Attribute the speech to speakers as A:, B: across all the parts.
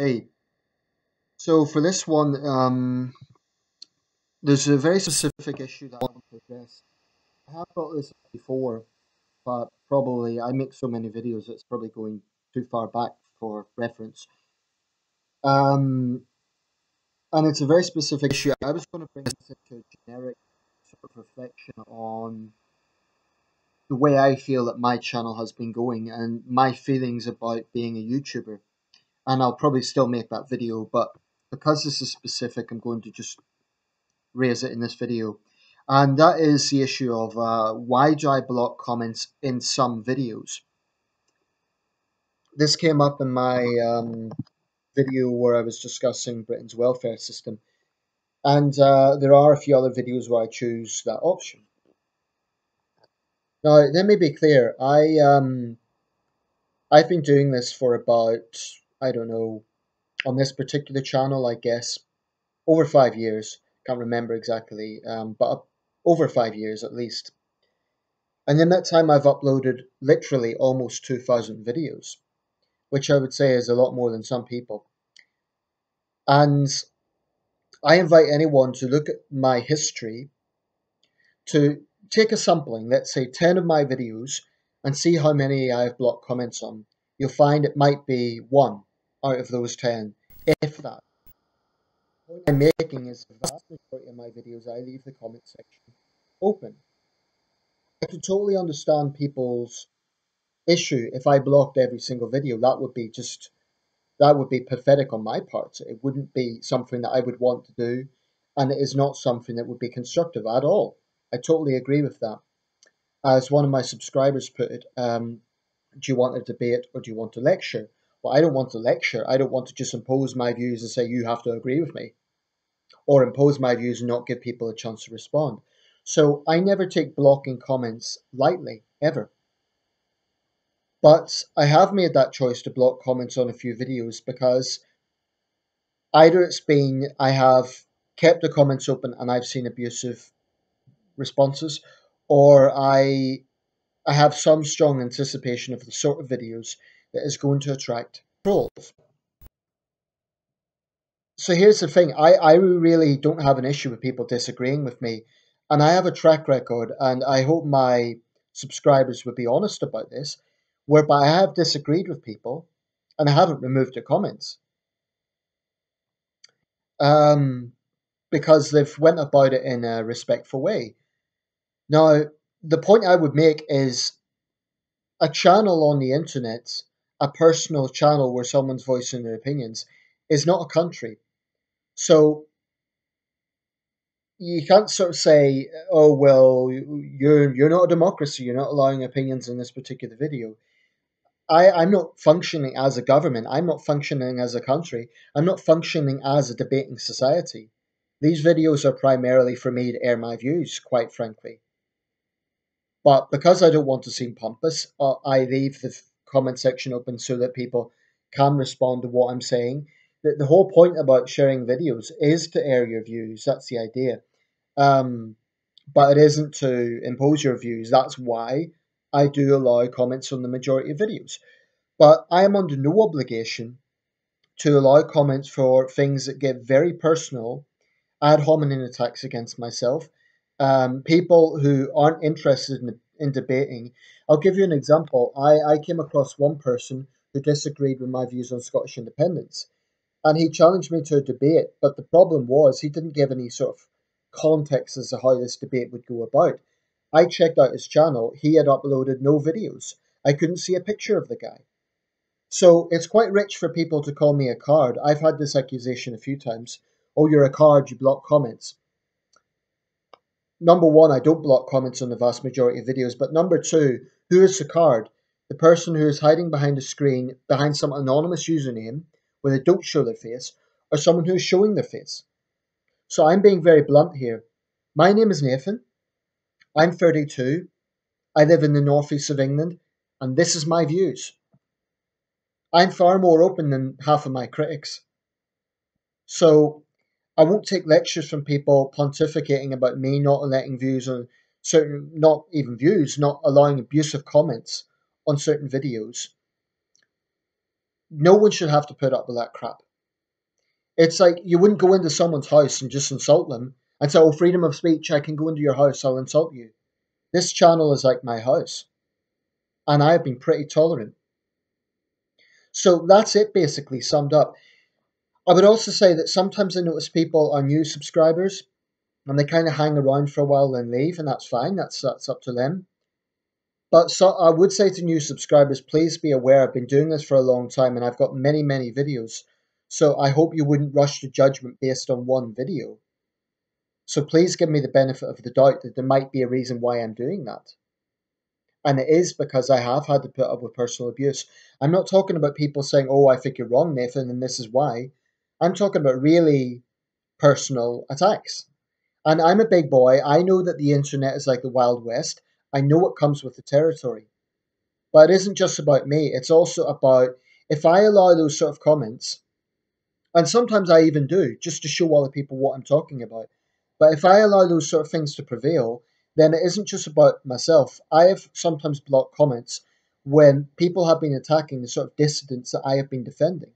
A: Hey, so for this one, there's a very specific issue that I want to address. I have brought this up before, but probably I make so many videos it's probably going too far back for reference. Um, and it's a very specific issue. I was going to bring this into a generic sort of reflection on the way I feel that my channel has been going and my feelings about being a YouTuber. And I'll probably still make that video, but because this is specific, I'm going to just raise it in this video. And that is the issue of why do I block comments in some videos? This came up in my video where I was discussing Britain's welfare system. And there are a few other videos where I choose that option. Now, let me be clear. I've been doing this for about, I don't know, on this particular channel, I guess, over 5 years. Can't remember exactly, but over 5 years at least. And in that time, I've uploaded literally almost 2,000 videos, which I would say is a lot more than some people. And I invite anyone to look at my history, to take a sampling, let's say 10 of my videos, and see how many I've blocked comments on. You'll find it might be one out of those 10, if that. The point I'm making is the vast majority of my videos, I leave the comment section open. I can totally understand people's issue if I blocked every single video. That would be pathetic on my part. It wouldn't be something that I would want to do, and it is not something that would be constructive at all. I totally agree with that. As one of my subscribers put it, do you want a debate or do you want a lecture? Well, I don't want a lecture. I don't want to just impose my views and say you have to agree with me, or impose my views and not give people a chance to respond. So I never take blocking comments lightly, ever. But I have made that choice to block comments on a few videos because either it's been I have kept the comments open and I've seen abusive responses, or I have some strong anticipation of the sort of videos that is going to attract trolls. So here's the thing, I really don't have an issue with people disagreeing with me, and I have a track record, and I hope my subscribers would be honest about this, whereby I have disagreed with people and I haven't removed their comments. Um, because they've went about it in a respectful way. Now, the point I would make is a channel on the internet, a personal channel where someone's voicing their opinions, is not a country. So you can't sort of say, "Oh well, you're not a democracy. You're not allowing opinions in this particular video." I'm not functioning as a government. I'm not functioning as a country. I'm not functioning as a debating society. These videos are primarily for me to air my views, quite frankly. But because I don't want to seem pompous, I leave the comment section open so that people can respond to what I'm saying. The whole point about sharing videos is to air your views. That's the idea. Um, but it isn't to impose your views. That's why I do allow comments on the majority of videos. But I am under no obligation to allow comments for things that get very personal, ad hominem attacks against myself, people who aren't interested in debating. I'll give you an example. I came across one person who disagreed with my views on Scottish independence, and he challenged me to a debate, but the problem was he didn't give any sort of context as to how this debate would go about. I checked out his channel. He had uploaded no videos. I couldn't see a picture of the guy. So it's quite rich for people to call me a card. I've had this accusation a few times. Oh, you're a card, you block comments. Number one, I don't block comments on the vast majority of videos, but number two, who is the card? The person who is hiding behind a screen, behind some anonymous username, where they don't show their face, or someone who is showing their face. So I'm being very blunt here. My name is Nathan. I'm 32. I live in the northeast of England, and this is my views. I'm far more open than half of my critics. So I won't take lectures from people pontificating about me not letting views on certain, not even views, not allowing abusive comments on certain videos. No one should have to put up with that crap. It's like you wouldn't go into someone's house and just insult them and say, "Oh, freedom of speech, I can go into your house, I'll insult you." This channel is like my house, and I have been pretty tolerant. So that's it basically summed up. I would also say that sometimes I notice people are new subscribers and they kind of hang around for a while and leave, and that's fine. That's up to them. But so I would say to new subscribers, please be aware I've been doing this for a long time and I've got many videos. So I hope you wouldn't rush to judgment based on one video. So please give me the benefit of the doubt that there might be a reason why I'm doing that. And it is because I have had to put up with personal abuse. I'm not talking about people saying, "Oh, I think you're wrong, Nathan, and this is why." I'm talking about really personal attacks. And I'm a big boy. I know that the internet is like the Wild West. I know what comes with the territory. But it isn't just about me. It's also about if I allow those sort of comments, and sometimes I even do, just to show other people what I'm talking about. But if I allow those sort of things to prevail, then it isn't just about myself. I have sometimes blocked comments when people have been attacking the sort of dissidents that I have been defending.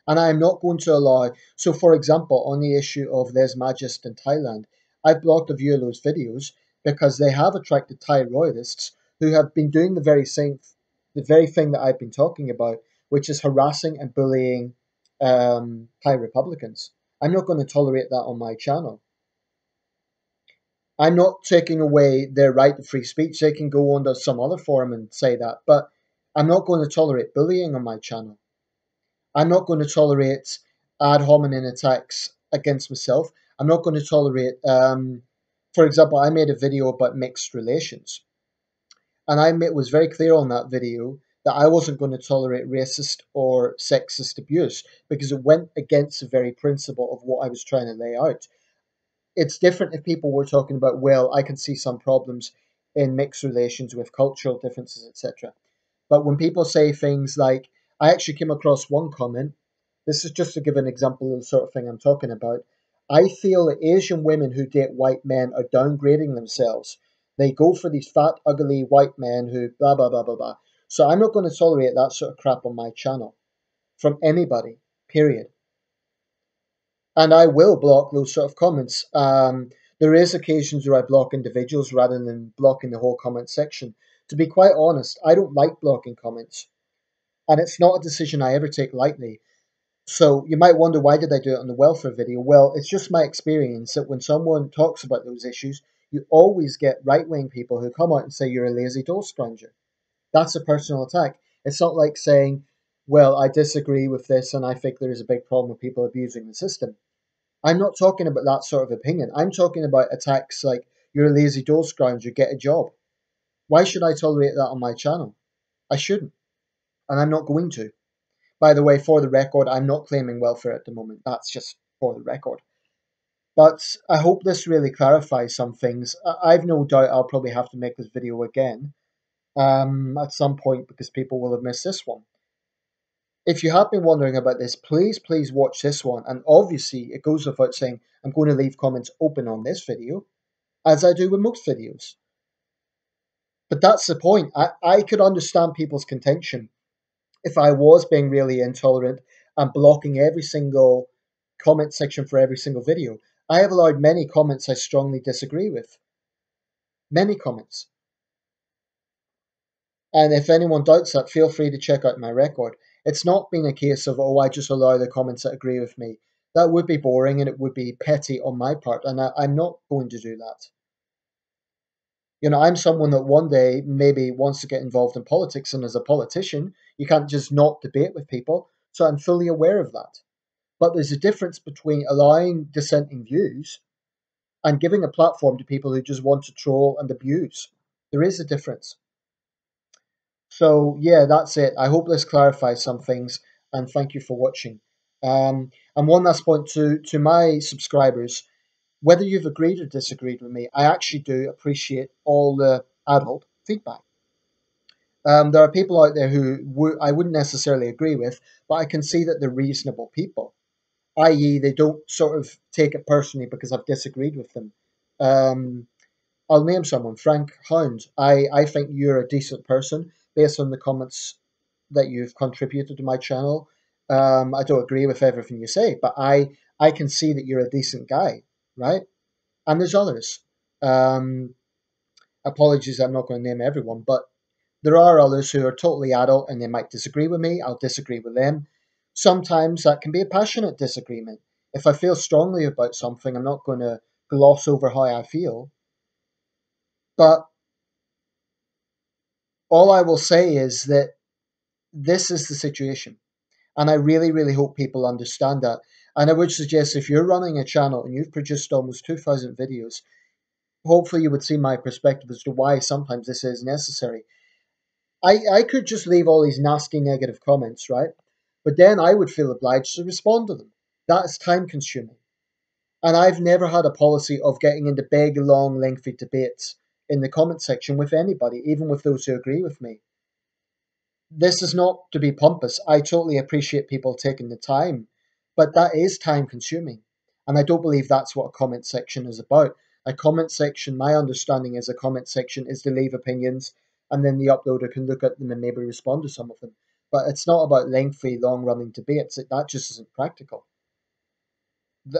A: And I am not going to allow. So, for example, on the issue of Les Majest in Thailand, I blocked a few of those videos because they have attracted Thai royalists who have been doing the very thing that I've been talking about, which is harassing and bullying Thai Republicans. I'm not going to tolerate that on my channel. I'm not taking away their right to free speech. They can go onto some other forum and say that, but I'm not going to tolerate bullying on my channel. I'm not going to tolerate ad hominem attacks against myself. I'm not going to tolerate, for example, I made a video about mixed relations. And was very clear on that video that I wasn't going to tolerate racist or sexist abuse because it went against the very principle of what I was trying to lay out. It's different if people were talking about, well, I can see some problems in mixed relations with cultural differences, etc. But when people say things like, I actually came across one comment, this is just to give an example of the sort of thing I'm talking about. I feel that Asian women who date white men are downgrading themselves. They go for these fat, ugly white men who blah, blah, blah, blah, blah. So I'm not going to tolerate that sort of crap on my channel from anybody, period. And I will block those sort of comments. There is occasions where I block individuals rather than blocking the whole comment section. To be quite honest, I don't like blocking comments, and it's not a decision I ever take lightly. So you might wonder, why did I do it on the welfare video? Well, it's just my experience that when someone talks about those issues, you always get right-wing people who come out and say you're a lazy door scrounger. That's a personal attack. It's not like saying, well, I disagree with this and I think there is a big problem with people abusing the system. I'm not talking about that sort of opinion. I'm talking about attacks like, you're a lazy door scrounger, get a job. Why should I tolerate that on my channel? I shouldn't, and I'm not going to. By the way, for the record, I'm not claiming welfare at the moment. That's just for the record. But I hope this really clarifies some things. I've no doubt I'll probably have to make this video again at some point because people will have missed this one. If you have been wondering about this, please watch this one. And obviously, it goes without saying, I'm going to leave comments open on this video, as I do with most videos. But that's the point. I could understand people's contention if I was being really intolerant and blocking every single comment section for every single video. I have allowed many comments I strongly disagree with. Many comments. And if anyone doubts that, feel free to check out my record. It's not been a case of, oh, I just allow the comments that agree with me. That would be boring and it would be petty on my part, and I'm not going to do that. You know, I'm someone that one day maybe wants to get involved in politics, and as a politician, you can't just not debate with people, so I'm fully aware of that. But there's a difference between allowing dissenting views and giving a platform to people who just want to troll and abuse. There is a difference. So, yeah, that's it. I hope this clarifies some things, and thank you for watching. And one last point to my subscribers, whether you've agreed or disagreed with me, I actually do appreciate all the adult feedback. There are people out there who I wouldn't necessarily agree with, but I can see that they're reasonable people, i.e., they don't sort of take it personally because I've disagreed with them. I'll name someone, Frank Hound. I think you're a decent person based on the comments that you've contributed to my channel. I don't agree with everything you say, but I can see that you're a decent guy, right? And there's others. Um, Apologies, I'm not going to name everyone, but there are others who are totally adult and they might disagree with me. I'll disagree with them. Sometimes that can be a passionate disagreement. If I feel strongly about something, I'm not going to gloss over how I feel. But all I will say is that this is the situation. And I really, really hope people understand that. And I would suggest if you're running a channel and you've produced almost 2,000 videos, hopefully you would see my perspective as to why sometimes this is necessary. I could just leave all these nasty negative comments, right? But then I would feel obliged to respond to them. That is time consuming. And I've never had a policy of getting into big, long, lengthy debates in the comment section with anybody, even with those who agree with me. This is not to be pompous. I totally appreciate people taking the time, but that is time consuming. And I don't believe that's what a comment section is about. A comment section, my understanding is a comment section is to leave opinions and then the uploader can look at them and maybe respond to some of them. But it's not about lengthy, long running debates. That just isn't practical.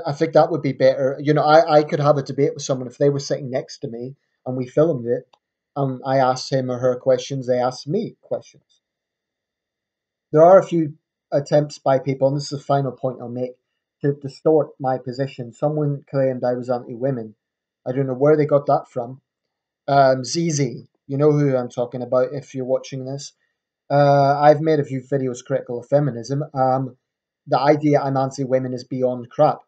A: I think that would be better. You know, I could have a debate with someone if they were sitting next to me and we filmed it. I asked him or her questions, they asked me questions. There are a few attempts by people, and this is the final point I'll make, to distort my position. Someone claimed I was anti-women. I don't know where they got that from. ZZ, you know who I'm talking about if you're watching this. I've made a few videos critical of feminism. The idea I'm anti-women is beyond crap.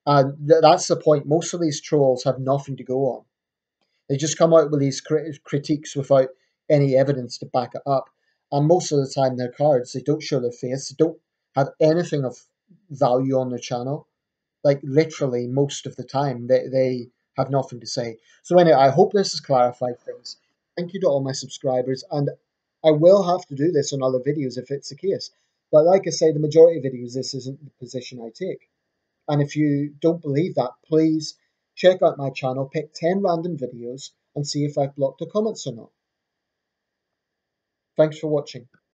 A: And that's the point. Most of these trolls have nothing to go on. They just come out with these critiques without any evidence to back it up. And most of the time, they're cards. They don't show their face. They don't have anything of value on their channel. Like, literally, most of the time, they have nothing to say. So, anyway, I hope this has clarified things. Thank you to all my subscribers. And I will have to do this on other videos if it's the case. But like I say, the majority of videos, this isn't the position I take. And if you don't believe that, please check out my channel, pick 10 random videos, and see if I've blocked the comments or not. Thanks for watching.